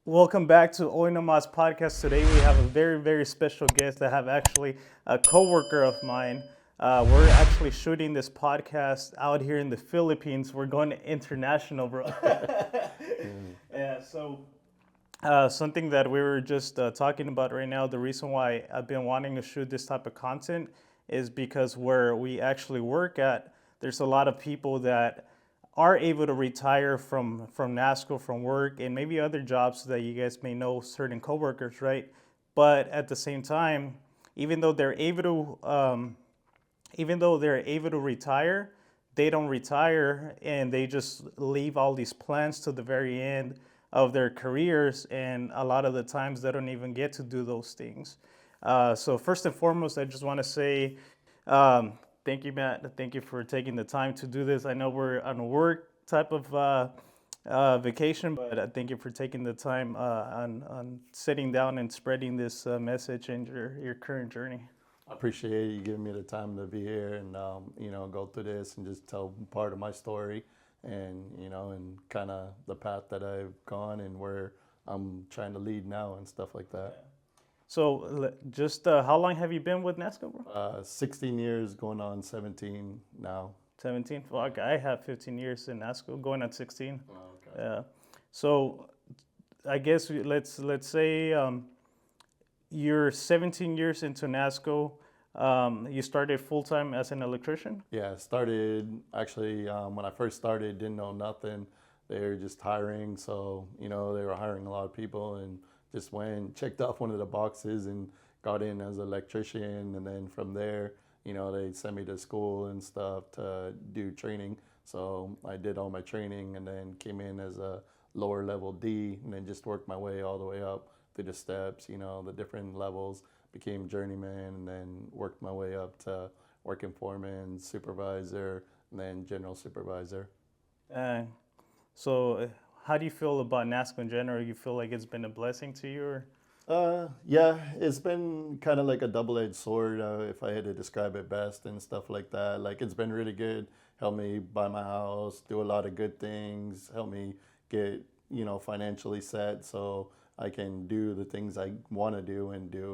Welcome back to Oinomas podcast. Today we have a very, very special guest. I have actually a coworker of mine. We're actually shooting this podcast out here in the Philippines. We're going international, bro. Yeah, so something that we were just talking about right now, the reason why I've been wanting to shoot this type of content is because where we actually work at, there's a lot of people that are able to retire from Nassco, from work, and maybe other jobs that you guys may know certain coworkers, right? But at the same time, even though they're able to retire, they don't retire and they just leave all these plans to the very end of their careers, and a lot of the times they don't even get to do those things. So first and foremost, I just want to say um, thank you, Matt. Thank you for taking the time to do this. I know we're on a work type of vacation, but thank you for taking the time on sitting down and spreading this message and your current journey. I appreciate you giving me the time to be here and go through this and just tell part of my story and and kind of the path that I've gone and where I'm trying to lead now and stuff like that. So, just how long have you been with Nassco, bro? 16 years going on 17 now. 17. Fuck, I have 15 years in Nassco, going on 16. Oh, okay. Yeah. So, I guess let's say you're 17 years into Nassco. You started full time as an electrician. Yeah, started actually when I first started, didn't know nothing. They were just hiring, so they were hiring a lot of people, and just went checked off one of the boxes and got in as an electrician, and then from there, they sent me to school and stuff to do training. So I did all my training, and then came in as a lower level D, and then just worked my way all the way up through the steps, the different levels. Became journeyman, and then worked my way up to working foreman, supervisor, and then general supervisor. Uh, so, how do you feel about Nassco in general? You feel like it's been a blessing to you, or? Yeah, it's been kind of like a double-edged sword, if I had to describe it best and stuff like that. Like it's been really good, helped me buy my house, do a lot of good things, helped me get, financially set so I can do the things I want to do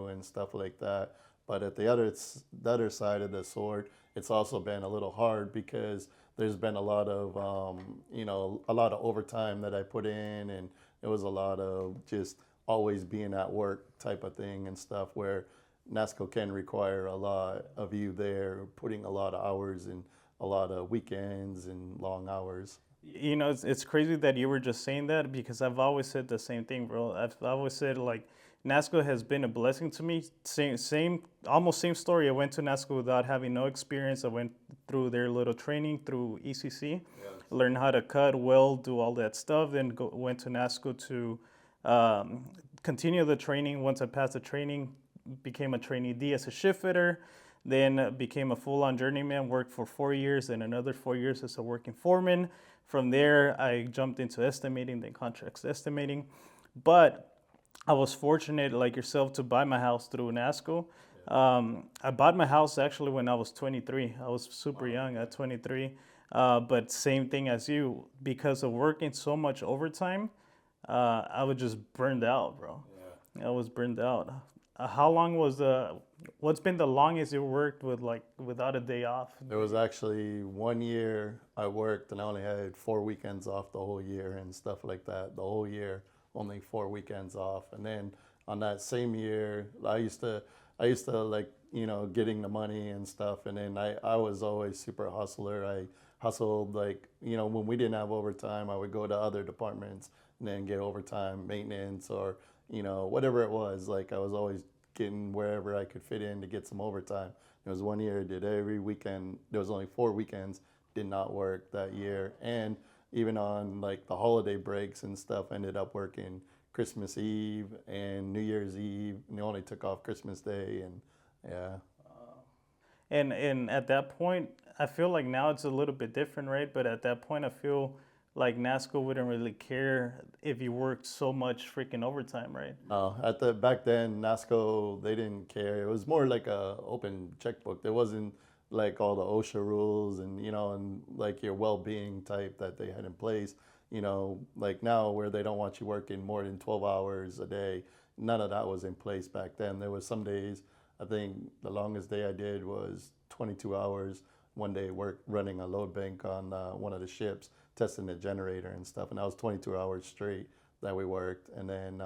and stuff like that. But at the other side of the sword, it's also been a little hard because there's been a lot of, a lot of overtime that I put in, and it was a lot of just always being at work type of thing and stuff where NASCO can require a lot of you there, putting a lot of hours and a lot of weekends and long hours. It's crazy that you were just saying that because I've always said the same thing, bro. I've always said like NASCO has been a blessing to me. Almost same story. I went to NASCO without having no experience. I went through their little training through ECC, learned how to cut, weld, do all that stuff. Then went to NASCO to continue the training. Once I passed the training, became a trainee D as a shift fitter. Then became a full-on journeyman, worked for 4 years and another 4 years as a working foreman. From there, I jumped into estimating, then contracts estimating. But I was fortunate, like yourself, to buy my house through Nassco. I bought my house actually when I was 23. I was super young at 23. But same thing as you, because of working so much overtime, I was just burned out, bro. I was burned out. How long was what's been the longest you worked with, like, without a day off? There was actually 1 year I worked and I only had 4 weekends off the whole year and stuff like that. The whole year, only 4 weekends off. And then on that same year, I used to like, getting the money and stuff. And then I was always super hustler. I hustled like, when we didn't have overtime, I would go to other departments and then get overtime maintenance or, whatever it was. Like I was always getting wherever I could fit in to get some overtime. There was 1 year I did every weekend. There was only 4 weekends, did not work that year. And even on like the holiday breaks and stuff, ended up working Christmas Eve and New Year's Eve. And they only took off Christmas Day and yeah. And at that point, I feel like now it's a little bit different, right? But at that point, I feel like NASCO wouldn't really care if you worked so much freaking overtime, right? No, at the back then, NASCO they didn't care. It was more like a open checkbook. There wasn't like all the OSHA rules and and like your well-being type that they had in place. like now where they don't want you working more than 12 hours a day. None of that was in place back then. There was some days, I think the longest day I did was 22 hours. One day work running a load bank on one of the ships, testing the generator and stuff, and that was 22 hours straight that we worked. And then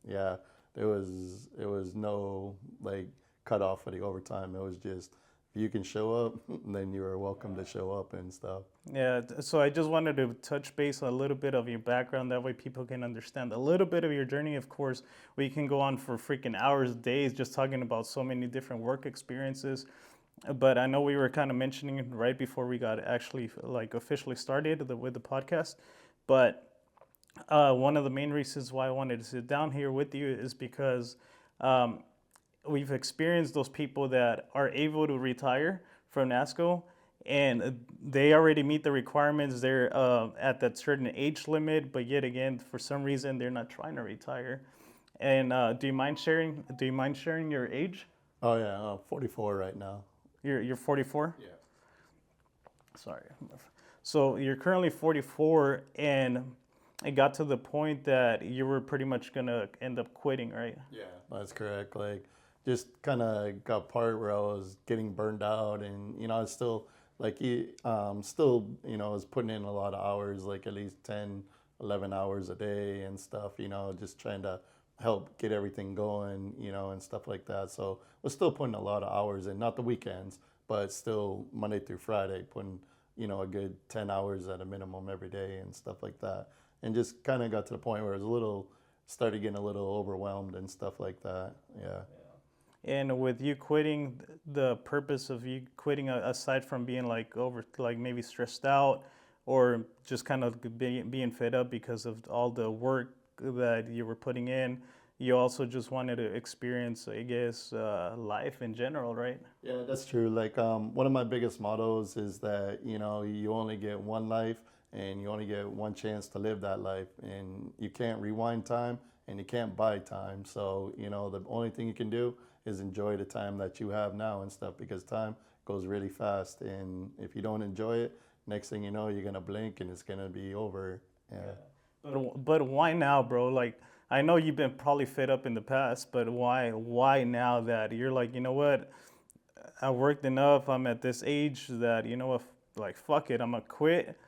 yeah, it was no like cutoff for the overtime. It was just if you can show up, then you are welcome to show up and stuff. Yeah, so I just wanted to touch base on a little bit of your background. That way people can understand a little bit of your journey. Of course, we can go on for freaking hours, days, just talking about so many different work experiences. But I know we were kind of mentioning it right before we got actually like officially started with the podcast. But one of the main reasons why I wanted to sit down here with you is because um, we've experienced those people that are able to retire from Nassco and they already meet the requirements. They're at that certain age limit, but yet again, for some reason, they're not trying to retire. And do you mind sharing? Do you mind sharing your age? Oh yeah, I'm 44 right now. You're 44. Yeah. Sorry. So you're currently 44, and it got to the point that you were pretty much gonna end up quitting, right? Yeah, that's correct. Like, just kind of got part where I was getting burned out, and I was still like, still, I was putting in a lot of hours, like at least 10, 11 hours a day and stuff. Just trying to help get everything going, and stuff like that. So was still putting a lot of hours in, not the weekends, but still Monday through Friday, putting a good 10 hours at a minimum every day and stuff like that. And just kind of got to the point where it was started getting a little overwhelmed and stuff like that. Yeah. And with you quitting, the purpose of you quitting, aside from being like like maybe stressed out, or just kind of being fed up because of all the work that you were putting in, you also just wanted to experience, I guess, life in general, right? Yeah, that's true. Like, one of my biggest mottos is that, you only get one life and you only get one chance to live that life. And you can't rewind time and you can't buy time. So, the only thing you can do is enjoy the time that you have now and stuff, because time goes really fast. And if you don't enjoy it, next thing you know, you're going to blink and it's going to be over. Yeah. But why now, bro? Like, I know you've been probably fed up in the past, but why now that you're like, you know what? I worked enough. I'm at this age that you know what, like fuck it, I'm gonna quit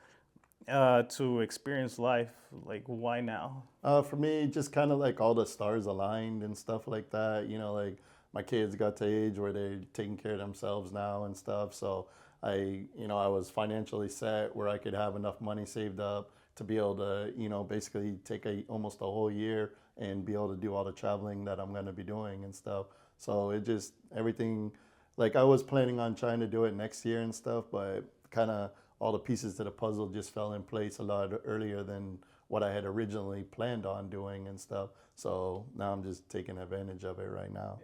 to experience life. Like, why now? For me, just kind of like all the stars aligned and stuff like that. Like my kids got to age where they're taking care of themselves now and stuff. So I was financially set where I could have enough money saved up to be able to, basically take almost a whole year and be able to do all the traveling that I'm going to be doing and stuff. So it just everything, like I was planning on trying to do it next year and stuff, but kind of all the pieces to the puzzle just fell in place a lot earlier than what I had originally planned on doing and stuff. So now I'm just taking advantage of it right now.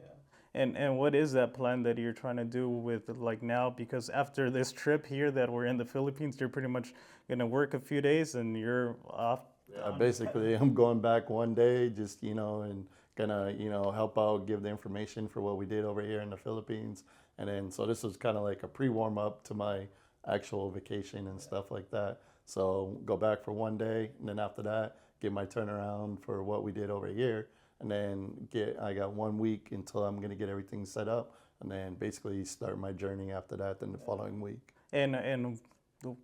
And what is that plan that you're trying to do with like now? Because after this trip here that we're in the Philippines, you're pretty much gonna work a few days and you're off. Basically, I'm going back one day, just and gonna help out, give the information for what we did over here in the Philippines, and then so this was kind of like a pre warm up to my actual vacation and stuff like that. So go back for one day, and then after that, get my turnaround for what we did over here, and then I got 1 week until I'm gonna get everything set up, and then basically start my journey after that. Then the following week. And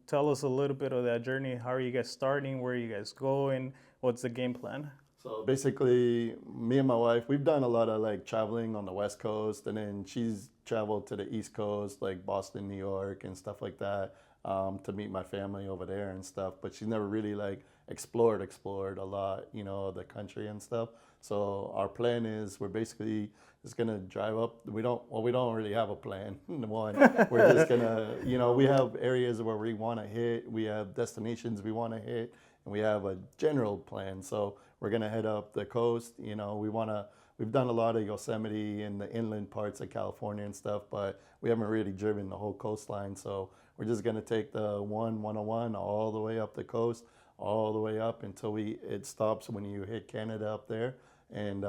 tell us a little bit of that journey. How are you guys starting? Where are you guys going? What's the game plan? So basically, me and my wife, we've done a lot of like traveling on the West Coast, and then she's traveled to the East Coast, like Boston, New York, and stuff like that, to meet my family over there and stuff. But she's never really like explored a lot, of the country and stuff. So our plan is we're basically just gonna drive up. We don't really have a plan. One, we're just gonna, we have areas where we want to hit. We have destinations we want to hit, and we have a general plan. So we're gonna head up the coast. We've done a lot of Yosemite and the inland parts of California and stuff, but we haven't really driven the whole coastline. So we're just gonna take the 101 all the way up the coast, all the way up until it stops when you hit Canada up there and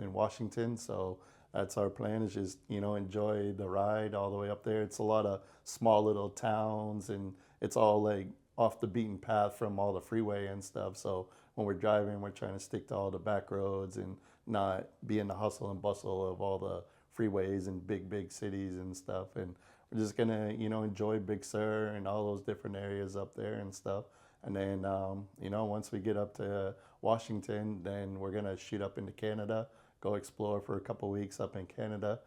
in Washington. So that's our plan, is just enjoy the ride all the way up there. It's a lot of small little towns, and it's all like off the beaten path from all the freeway and stuff. So when we're driving, we're trying to stick to all the back roads and not be in the hustle and bustle of all the freeways and big cities and stuff. And we're just gonna, enjoy Big Sur and all those different areas up there and stuff. And then, once we get up to Washington, then we're gonna shoot up into Canada, go explore for a couple weeks up in Canada.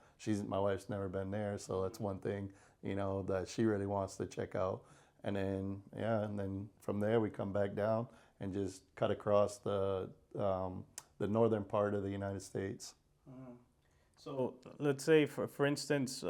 My wife's never been there, so that's one thing, that she really wants to check out. And then, yeah, and then from there we come back down and just cut across the northern part of the United States. So let's say, for instance,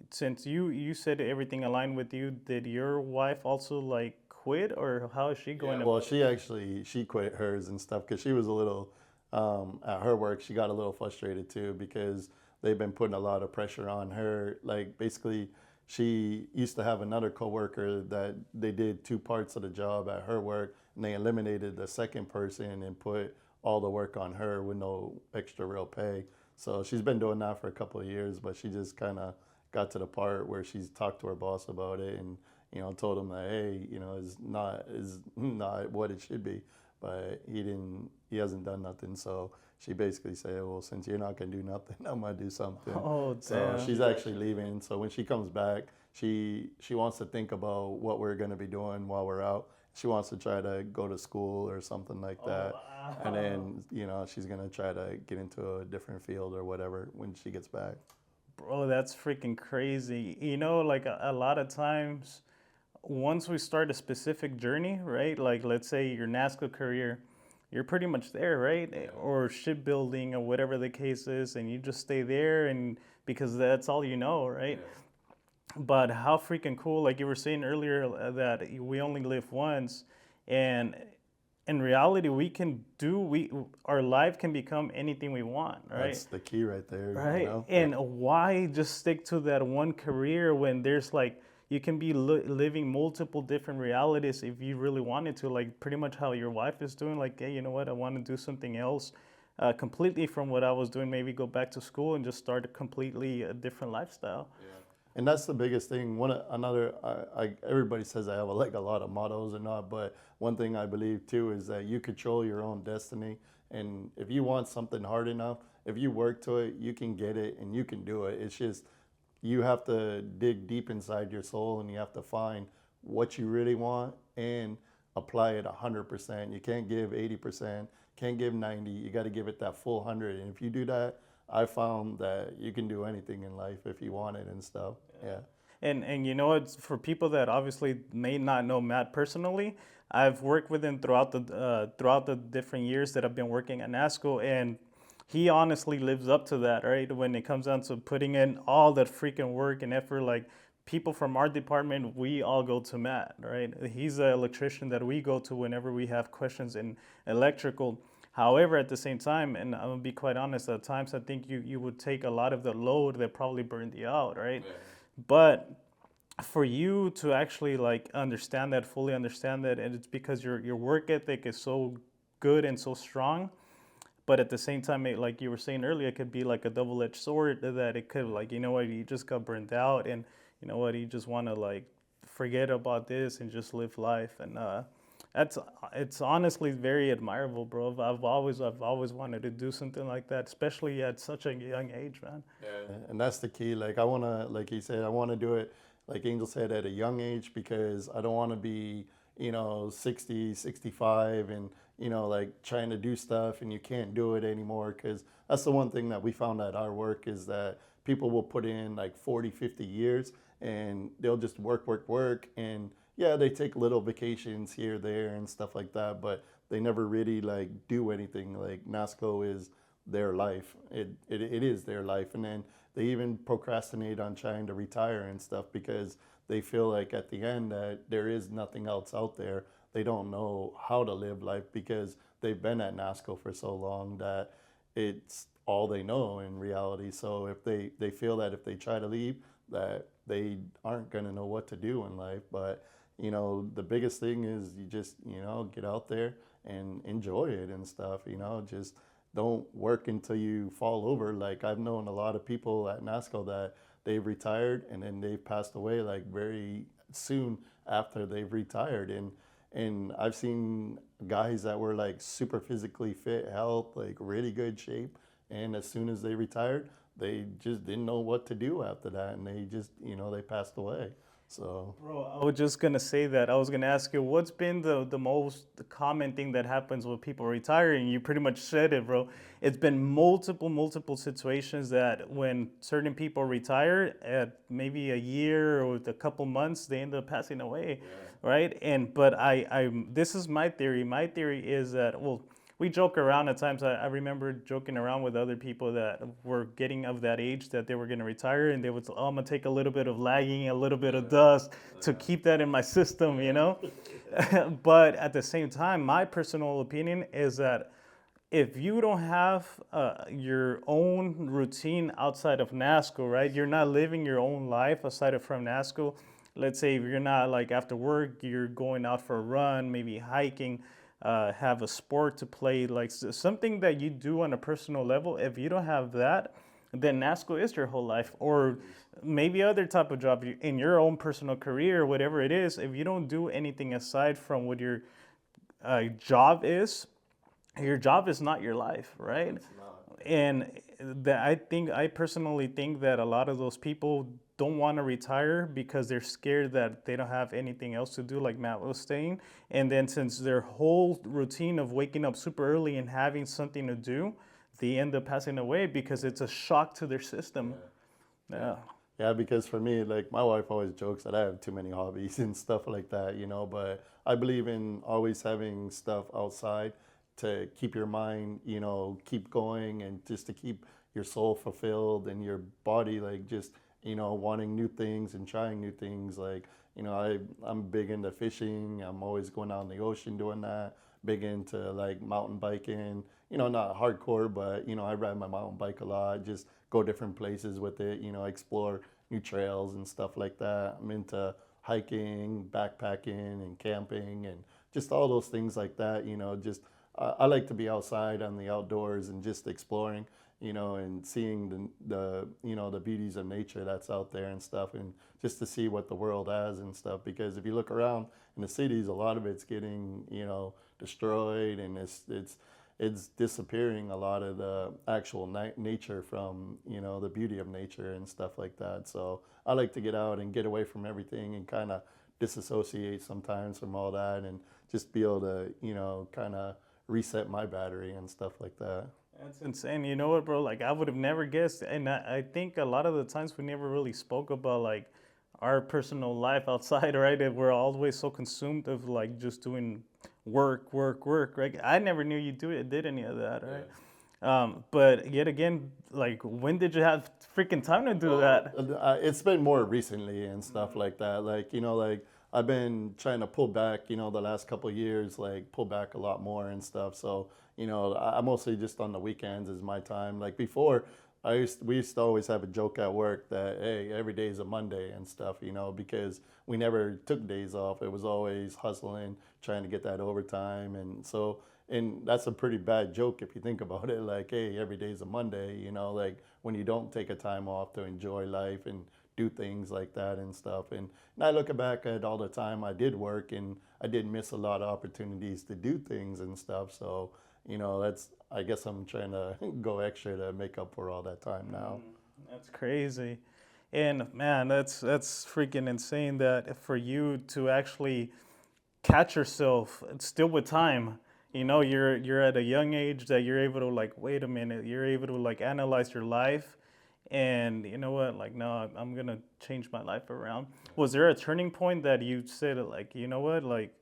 since you said everything aligned with you, did your wife also like quit, or how is she going Well, about it? she quit hers and stuff because she was a little at her work. She got a little frustrated too because they've been putting a lot of pressure on her. Like basically, she used to have another coworker that they did two parts of the job at her work, and they eliminated the second person and put all the work on her with no extra real pay. So she's been doing that for a couple of years, but she just kind of got to the part where she's talked to her boss about it and told him that, hey, is not what it should be, but he hasn't done nothing. So she basically said, well, since you're not gonna do nothing, I'm gonna do something. Oh, So damn. she's actually leaving. So when she comes back, she wants to think about what we're gonna be doing while we're out. She wants to try to go to school or something like that. And Wow. then, she's gonna try to get into a different field or whatever when she gets back. Bro, that's freaking crazy. Like a lot of times, once we start a specific journey, right? Like let's say your Nassco career, you're pretty much there, right? Or shipbuilding or whatever the case is, and you just stay there and because that's all you know, right? But how freaking cool, like you were saying earlier, that we only live once, and in reality, we our life can become anything we want, right? That's the key right there, Right. And why just stick to that one career when there's like you can be living multiple different realities if you really wanted to, like pretty much how your wife is doing. Like, hey, you know what? I want to do something else, completely from what I was doing. Maybe go back to school and just start a completely different lifestyle. And that's the biggest thing. Another, everybody says I have like a lot of mottos or not, but one thing I believe too is that you control your own destiny. And if you want something hard enough, if you work to it, you can get it and you can do it. It's just you have to dig deep inside your soul and you have to find what you really want and apply it 100%. You can't give 80%, can't give 90. You got to give it that full 100. And if you do that, I found that you can do anything in life if you want it and stuff. Yeah. And it's for people that obviously may not know Matt personally. I've worked with him throughout the different years that I've been working at Nassco, and he honestly lives up to that, right? When it comes down to putting in all that freaking work and effort, like people from our department, we all go to Matt, right? He's the electrician that we go to whenever we have questions in electrical. However, at the same time, and I'm gonna be quite honest, at times I think you would take a lot of the load that probably burned you out, right? But for you to actually like understand that, fully understand that, and it's because your work ethic is so good and so strong. But at the same time, like you were saying earlier, it could be like a double-edged sword that it could like, you know what, you just got burned out, and you know what, you just want to like forget about this and just live life. And that's it's honestly very admirable, bro. I've always wanted to do something like that, especially at such a young age, man. And that's the key. Like I want to, like he said, I want to do it, like Angel said, at a young age because I don't want to be, 60, 65 and, like trying to do stuff and you can't do it anymore. Because that's the one thing that we found at our work is that people will put in like 40, 50 years and they'll just work. And yeah, they take little vacations here, there and stuff like that, but they never really like do anything. Like NASCO is their life. It is their life. And then they even procrastinate on trying to retire and stuff because they feel like at the end that there is nothing else out there. They don't know how to live life because they've been at NASCO for so long that it's all they know in reality. So if they feel that if they try to leave, that they aren't going to know what to do in life. But the biggest thing is you just get out there and enjoy it and stuff. Just don't work until you fall over. Like I've known a lot of people at NASCO that they've retired and then they've passed away like very soon after they've retired. And I've seen guys that were like super physically fit, health, like really good shape, and as soon as they retired, they just didn't know what to do after that, and they just, they passed away. So Bro, I was just gonna say that. I was gonna ask you, what's been the most common thing that happens with people retiring? You pretty much said it, bro. It's been multiple situations that when certain people retire at maybe a year or a couple months, they end up passing away, right? And but this is my theory. My theory is that, well, we joke around at times. I remember joking around with other people that were getting of that age that they were going to retire, and they would, oh, I'm gonna take a little bit of lagging, a little bit of dust to keep that in my system, you know. But at the same time, my personal opinion is that if you don't have your own routine outside of Nassco, right? You're not living your own life aside of from Nassco. Let's say if you're not like after work, you're going out for a run, maybe hiking, have a sport to play, like something that you do on a personal level. If you don't have that, then Nassco is your whole life, or maybe other type of job in your own personal career, whatever it is. If you don't do anything aside from what your job is, your job is not your life, right? And that I personally think that a lot of those people don't want to retire because they're scared that they don't have anything else to do, like Matt was saying. And then since their whole routine of waking up super early and having something to do, they end up passing away because it's a shock to their system. Yeah. yeah, because for me, like my wife always jokes that I have too many hobbies and stuff like that, but I believe in always having stuff outside to keep your mind, keep going, and just to keep your soul fulfilled and your body like just, wanting new things and trying new things. Like, I'm big into fishing. I'm always going out in the ocean doing that. Big into like mountain biking, not hardcore, but I ride my mountain bike a lot, just go different places with it, explore new trails and stuff like that. I'm into hiking, backpacking, and camping, and just all those things like that. Just I like to be outside on the outdoors and just exploring, and seeing the beauties of nature that's out there and stuff, and just to see what the world has and stuff. Because if you look around in the cities, a lot of it's getting, destroyed, and it's disappearing, a lot of the actual nature from, the beauty of nature and stuff like that. So I like to get out and get away from everything and kind of disassociate sometimes from all that, and just be able to, kind of reset my battery and stuff like that. That's insane. You know what, bro? Like, I would have never guessed. And I think a lot of the times we never really spoke about, like, our personal life outside, right? If we're always so consumed of, like, just doing work, right? I never knew you did any of that, right? But yet again, like, when did you have freaking time to do that? It's been more recently and stuff like that. Like, like I've been trying to pull back, the last couple of years, like pull back a lot more and stuff. So, I mostly just on the weekends is my time. Like before, we used to always have a joke at work that, hey, every day is a Monday and stuff, because we never took days off. It was always hustling, trying to get that overtime. And that's a pretty bad joke if you think about it. Like, hey, every day is a Monday, like when you don't take a time off to enjoy life and do things like that and stuff. And I look back at all the time I did work, and I did miss a lot of opportunities to do things and stuff. So, I guess I'm trying to go extra to make up for all that time now. That's crazy. And man, that's freaking insane that for you to actually catch yourself still with time. You're at a young age that you're able to, like, wait a minute, you're able to, like, analyze your life, and you know what, like, no, I'm gonna change my life around. Was there a turning point that you said, like, you know what, like,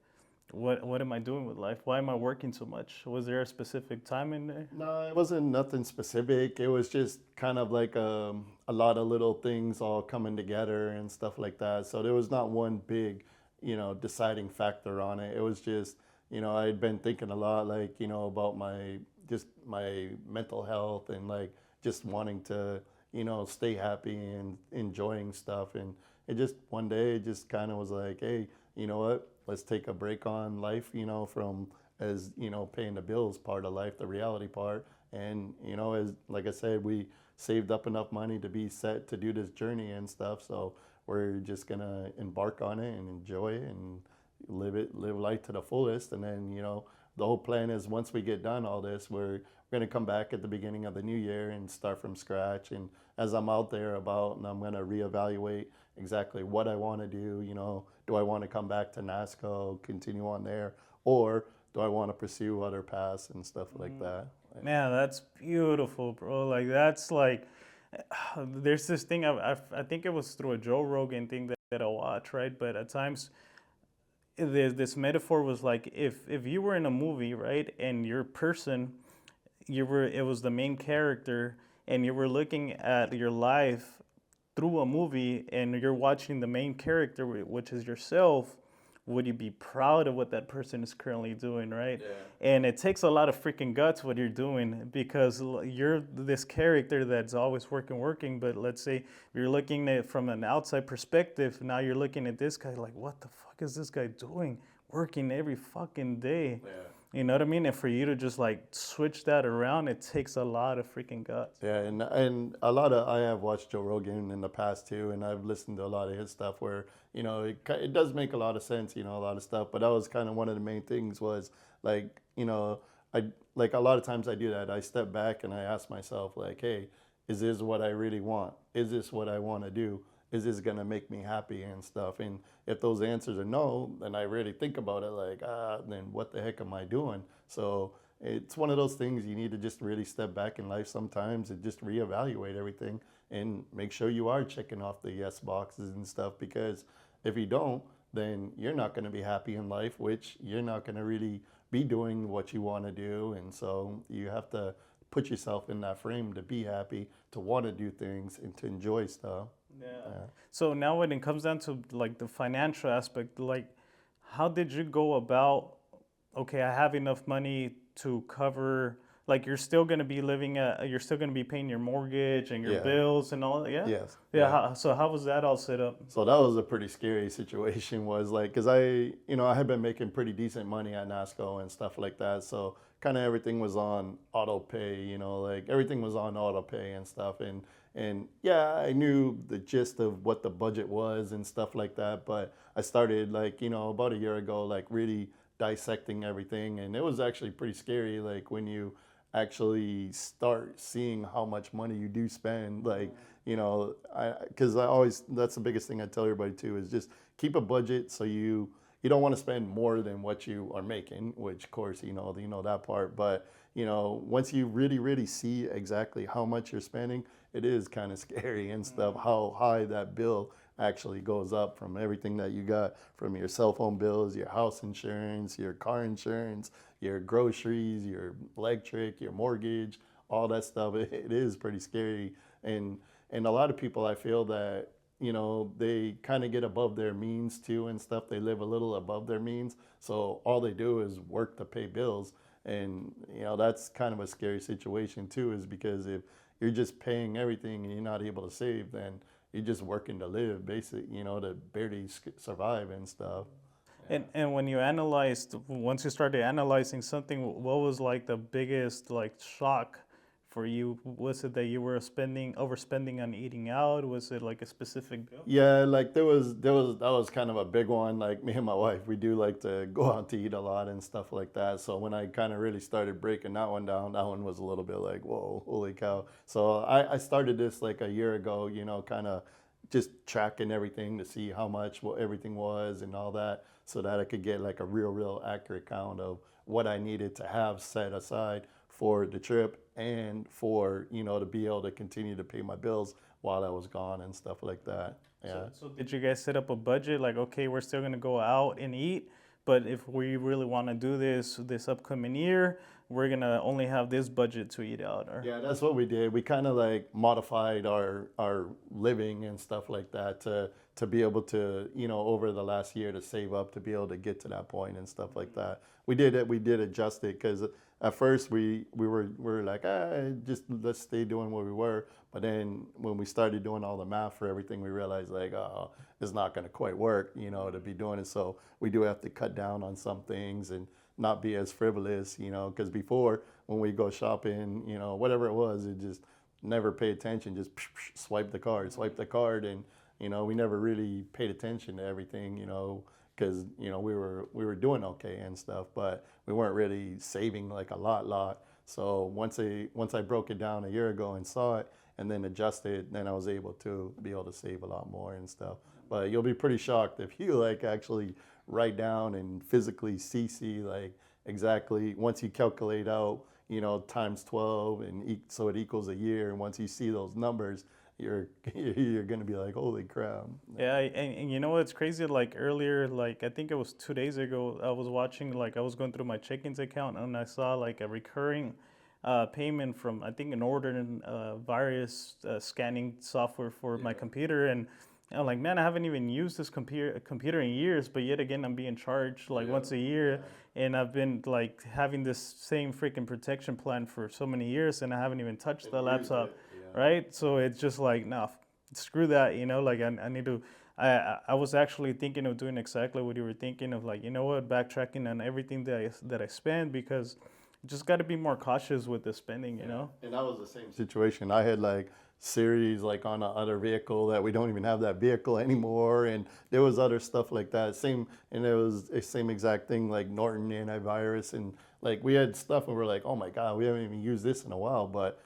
what am I doing with life? Why am I working so much? Was there a specific time in there? No, it wasn't nothing specific. It was just kind of like a lot of little things all coming together and stuff like that. So there was not one big, deciding factor on it. It was just, I had been thinking a lot, like, about my mental health, and like just wanting to, stay happy and enjoying stuff. And it just one day it just kind of was like, hey, you know what? Let's take a break on life, from as paying the bills part of life, the reality part. And as like I said, we saved up enough money to be set to do this journey and stuff. So we're just gonna embark on it and enjoy it and live life to the fullest. And then, the whole plan is once we get done all this, we're gonna come back at the beginning of the new year and start from scratch. And as I'm out there about, and I'm gonna reevaluate exactly what I want to do. Do I want to come back to Nassco, continue on there, or do I want to pursue other paths and stuff like that? Man, that's beautiful, bro. Like that's like, there's this thing I think it was through a Joe Rogan thing that I watch, right? But at times, this metaphor was like if you were in a movie, right, and your person, it was the main character, and you were looking at your life through a movie, and you're watching the main character, which is yourself. Would you be proud of what that person is currently doing, right? Yeah. And it takes a lot of freaking guts what you're doing, because you're this character that's always working. But let's say you're looking at it from an outside perspective. Now you're looking at this guy like, what the fuck is this guy doing? Working every fucking day. Yeah. You know what I mean? And for you to just like switch that around, it takes a lot of freaking guts. Yeah, and I have watched Joe Rogan in the past too, and I've listened to a lot of his stuff where it does make a lot of sense, a lot of stuff. But that was kind of one of the main things was like I like a lot of times I do that. I step back and I ask myself like, hey, is this what I really want? Is this what I want to do? Is this gonna make me happy and stuff? And if those answers are no, then I really think about it like, then what the heck am I doing? So it's one of those things you need to just really step back in life sometimes and just reevaluate everything and make sure you are checking off the yes boxes and stuff, because if you don't, then you're not going to be happy in life, which you're not going to really be doing what you want to do. And so you have to put yourself in that frame to be happy, to want to do things and to enjoy stuff. Yeah. So now when it comes down to like the financial aspect, like how did you go about, okay, I have enough money to cover, like you're still going to be you're still going to be paying your mortgage and your Yeah. bills and all that, yeah? Yes. Yeah, so how was that all set up? So that was a pretty scary situation, was like, because I had been making pretty decent money at Nasco and stuff like that. So kind of everything was on auto pay, like everything was on auto pay and stuff. And yeah, I knew the gist of what the budget was and stuff like that. But I started like, about a year ago, like really dissecting everything. And it was actually pretty scary, like when you actually start seeing how much money you do spend, like, because I always, that's the biggest thing I tell everybody too, is just keep a budget so you don't want to spend more than what you are making, which of course, that part. But, once you really, really see exactly how much you're spending, it is kind of scary and stuff, how high that bill actually goes up from everything that you got, from your cell phone bills, your house insurance, your car insurance, your groceries, your electric, your mortgage, all that stuff. It is pretty scary. And a lot of people, I feel that, they kind of get above their means too and stuff. They live a little above their means. So all they do is work to pay bills. And, that's kind of a scary situation too, is because if you're just paying everything and you're not able to save, then you're just working to live, basically, to barely survive and stuff. And when you once you started analyzing something, what was like the biggest like shock for you? Was it that you were overspending on eating out? Was it like a specific bill? Yeah, like that was kind of a big one. Like me and my wife, we do like to go out to eat a lot and stuff like that. So when I kind of really started breaking that one down, that one was a little bit like, whoa, holy cow. So I started this like a year ago, kind of just tracking everything to see how much what everything was and all that, so that I could get like a real accurate count of what I needed to have set aside for the trip and for, to be able to continue to pay my bills while I was gone and stuff like that. Yeah. So did you guys set up a budget? Like, okay, we're still gonna go out and eat, but if we really want to do this upcoming year, we're gonna only have this budget to eat out. Or Yeah, that's what we did. We kind of like modified our living and stuff like that to be able to, over the last year to save up to be able to get to that point and stuff like that. We did adjust it, because at first we were like, just let's stay doing what we were. But then when we started doing all the math for everything, we realized like, oh, it's not going to quite work, to be doing it. So we do have to cut down on some things and not be as frivolous, because before when we go shopping, whatever it was, it just never pay attention, just swipe the card, and we never really paid attention to everything, because we were doing okay and stuff, but we weren't really saving like a lot. So once I broke it down a year ago and saw it and then adjusted, then I was able to be able to save a lot more and stuff. But you'll be pretty shocked if you like actually write down and physically see like exactly once you calculate out, times 12 and so it equals a year. And once you see those numbers, you're you're gonna be like, holy crap. Yeah, and you know what's crazy? Like earlier, like I think it was 2 days ago, I was watching, like I was going through my check-ins account and I saw like a recurring payment from I think an Northern virus scanning software for my computer, and I'm like, man, I haven't even used this computer in years, but yet again, I'm being charged like once a year, and I've been like having this same freaking protection plan for so many years, and I haven't even touched the laptop, right? So it's just like, no, screw that, like I need to. I was actually thinking of doing exactly what you were thinking of, like, what, backtracking on everything that I spend, because just got to be more cautious with the spending. And that was the same situation. I had like series like on the other vehicle that we don't even have that vehicle anymore, and there was other stuff like that. Same, and it was the same exact thing like Norton antivirus, and like we had stuff and we're like, oh my god, we haven't even used this in a while, but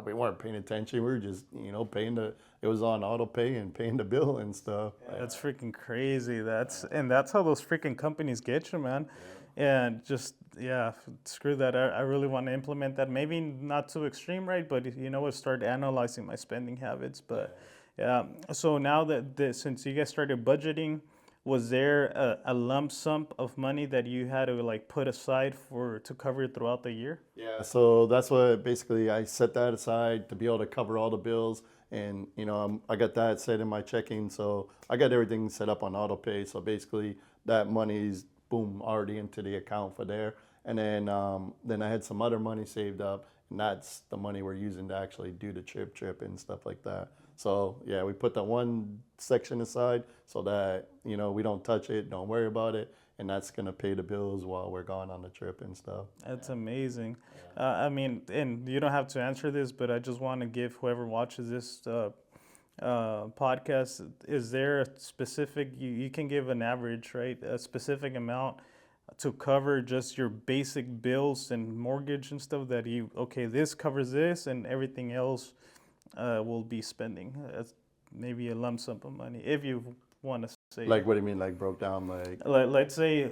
we weren't paying attention. We were just paying it was on auto pay and paying the bill and stuff. That's freaking crazy. That's how those freaking companies get you, man. And just, yeah, screw that. I really want to implement that. Maybe not too extreme, right? But start analyzing my spending habits. But yeah, so now since you guys started budgeting, was there a lump sum of money that you had to like put aside to cover throughout the year? Yeah, so that's what basically I set that aside to be able to cover all the bills. And I got that set in my checking, so I got everything set up on auto pay. So basically, that money's boom already into the account for there. And then I had some other money saved up, and that's the money we're using to actually do the trip and stuff like that. So yeah, we put that one section aside so that we don't touch it, don't worry about it, and that's gonna pay the bills while we're gone on the trip and stuff. That's amazing. I mean, and you don't have to answer this, but I just want to give whoever watches this podcast, is there a specific, you can give an average, right? A specific amount to cover just your basic bills and mortgage and stuff that this covers this and everything else will be spending. That's maybe a lump sum of money, if you want to say. Like, what do you mean, like broke down, like? Let's say,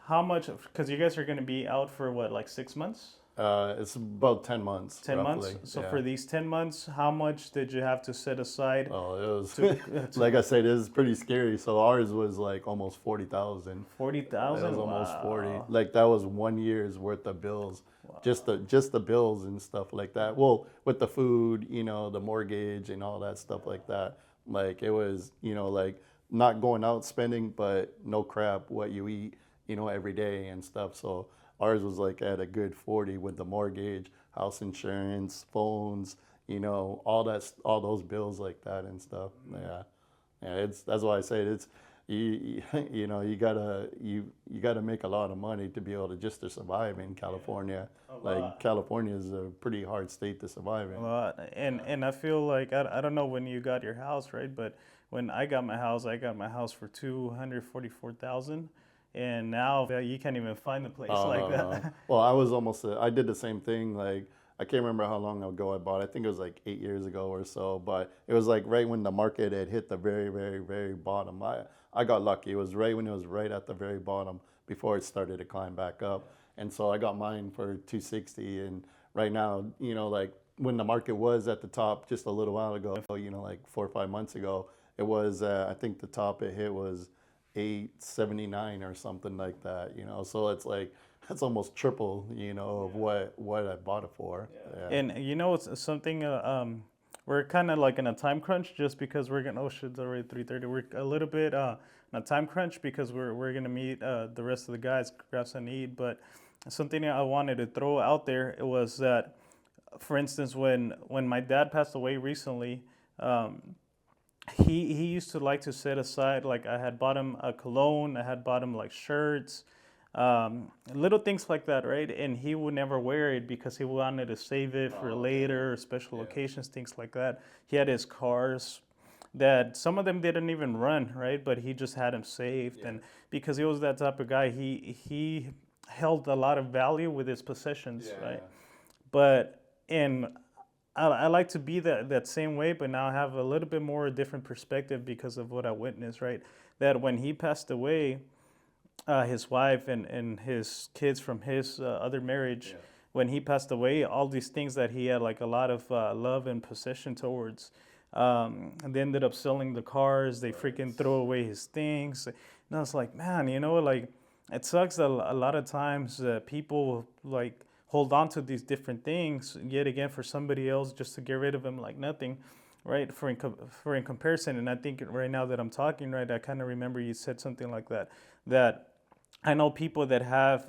how much, because you guys are going to be out for what, like 6 months? It's about 10 months. 10 roughly. months? So for these 10 months, how much did you have to set aside? Oh, it was, like I said, it was pretty scary. So ours was like almost 40,000. 40,000? It was almost 40. Like that was 1 year's worth of bills. Wow. Just the bills and stuff like that. Well, with the food, the mortgage and all that stuff like that. Like it was, like not going out spending, but no crap what you eat, every day and stuff. So ours was like at a good 40 with the mortgage, house insurance, phones, all those bills like that and stuff. Yeah, that's why I say it's you gotta make a lot of money to be able to survive in California. Like California is a pretty hard state to survive in. A lot. And I feel like I don't know when you got your house, right? But when I got my house for $244,000. And now you can't even find a place like that. No. Well, I did the same thing. Like, I can't remember how long ago I bought. I think it was like 8 years ago or so. But it was like right when the market had hit the very, very, very bottom. I got lucky. It was right when it was right at the very bottom before it started to climb back up. And so I got mine for 260. And right now, like when the market was at the top just a little while ago, like 4 or 5 months ago, it was, I think the top it hit was 879 or something like that, so it's like that's almost triple, of what I bought it for. Yeah. And it's something we're kind of like in a time crunch just because we're gonna, oh shit, it's already 3:30. We're a little bit in a time crunch because we're gonna meet the rest of the guys, grab some eat. But something I wanted to throw out there, it was that, for instance, when my dad passed away recently, he used to like to set aside, like I had bought him a cologne, I had bought him like shirts, little things like that, right? And he would never wear it because he wanted to save it for later, special occasions, things like that. He had his cars. that some of them didn't even run, right? But he just had them saved, and because he was that type of guy, he held a lot of value with his possessions, right? But in I like to be that same way, but now I have a little bit more different perspective because of what I witnessed, right? That when he passed away, his wife and his kids from his other marriage, when he passed away, all these things that he had like a lot of love and possession towards, and they ended up selling the cars. They freaking throw away his things. And I was like, man, like it sucks that a lot of times people like hold on to these different things yet again for somebody else just to get rid of them like nothing, right? For in comparison, and I think right now that I'm talking, right, I kind of remember you said something like that I know people that have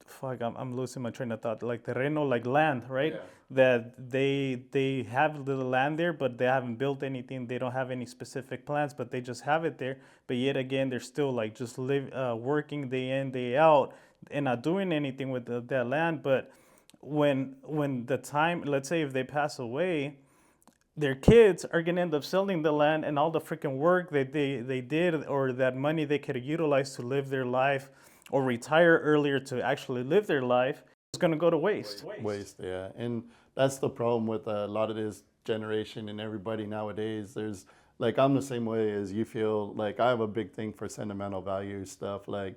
fuck, I'm losing my train of thought, like terreno, like land, right? That they have the land there, but they haven't built anything. They don't have any specific plans, but they just have it there. But yet again, they're still like just working day in, day out, and not doing anything with that land. But when the time, let's say if they pass away, their kids are gonna end up selling the land, and all the freaking work that they did, or that money they could utilize to live their life or retire earlier to actually live their life, is gonna go to waste. Waste, yeah. And that's the problem with a lot of this generation and everybody nowadays. There's like, I'm the same way as you feel. Like, I have a big thing for sentimental value stuff. Like,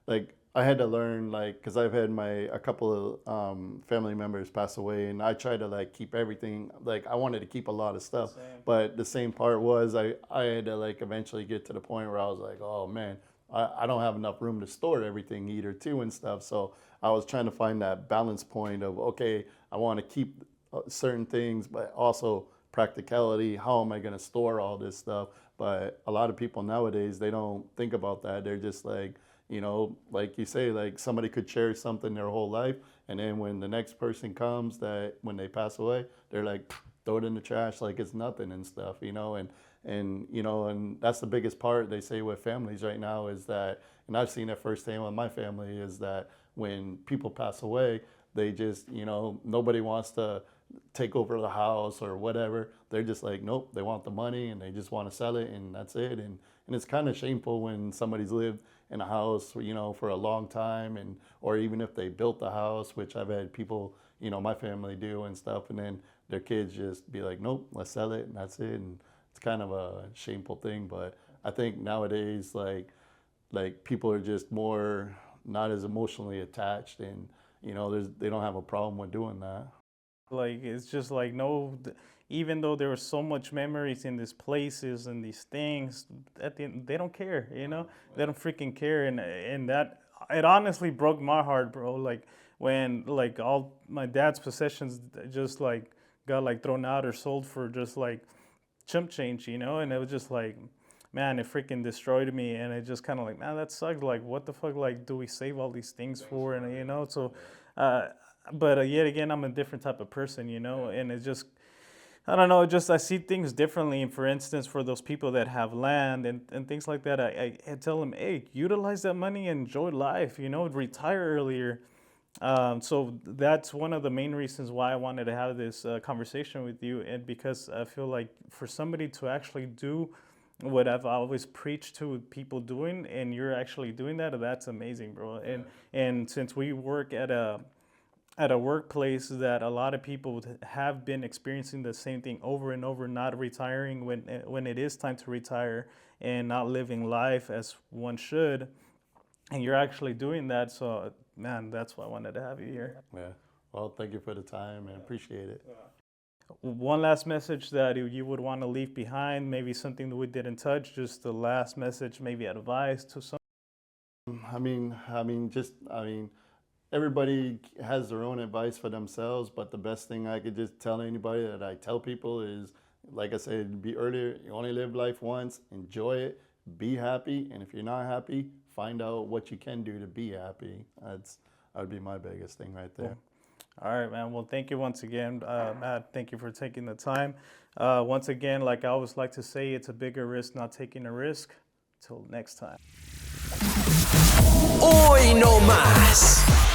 like I had to learn, like, because I've had a couple of family members pass away, and I try to like keep everything. Like, I wanted to keep a lot of stuff, but the same part was I had to like eventually get to the point where I was like, oh man, I don't have enough room to store everything either too and stuff. So I was trying to find that balance point of, okay, I want to keep certain things, but also practicality. How am I going to store all this stuff? But a lot of people nowadays, they don't think about that. They're just like, like you say, like somebody could cherish something their whole life, and then when the next person comes, that when they pass away, they're like, throw it in the trash like it's nothing and stuff, and that's the biggest part they say with families right now is that, and I've seen it firsthand with my family, is that when people pass away, they just, nobody wants to take over the house or whatever. They're just like, nope, they want the money and they just want to sell it, and that's it. And it's kind of shameful when somebody's lived in a house, for a long time, and or even if they built the house, which I've had people, my family do and stuff, and then their kids just be like, nope, let's sell it, and that's it. And it's kind of a shameful thing. But I think nowadays, like people are just more not as emotionally attached, and they don't have a problem with doing that. Like it's just like no, even though there was so much memories in these places and these things, at the end, they don't care. They don't freaking care, and that it honestly broke my heart, bro. Like when like all my dad's possessions just like got like thrown out or sold for just like chump change, and it was just like, man, it freaking destroyed me, and it just kind of like, man, that sucks. Like, what the fuck, like, do we save all these things for? And so, but yet again, I'm a different type of person, and it's just, I don't know, just I see things differently. And for instance, for those people that have land and things like that, I tell them, hey, utilize that money and enjoy life, retire earlier. So that's one of the main reasons why I wanted to have this conversation with you, and because I feel like for somebody to actually do what I've always preached to people doing, and you're actually doing that, that's amazing, bro. And since we work at a workplace that a lot of people have been experiencing the same thing over and over, not retiring when it is time to retire, and not living life as one should, and you're actually doing that. So man, that's why I wanted to have you here. Yeah. Well, thank you for the time and appreciate it. One last message that you would want to leave behind, maybe something that we didn't touch, just the last message, maybe advice to some. I mean, everybody has their own advice for themselves, but the best thing I could just tell anybody that I tell people is, like I said earlier, you only live life once, enjoy it, be happy, and if you're not happy, find out what you can do to be happy. That would be my biggest thing right there. All right, man. Well, thank you once again, Matt. Thank you for taking the time. Once again, like I always like to say, it's a bigger risk not taking a risk. Till next time. Hoy no más.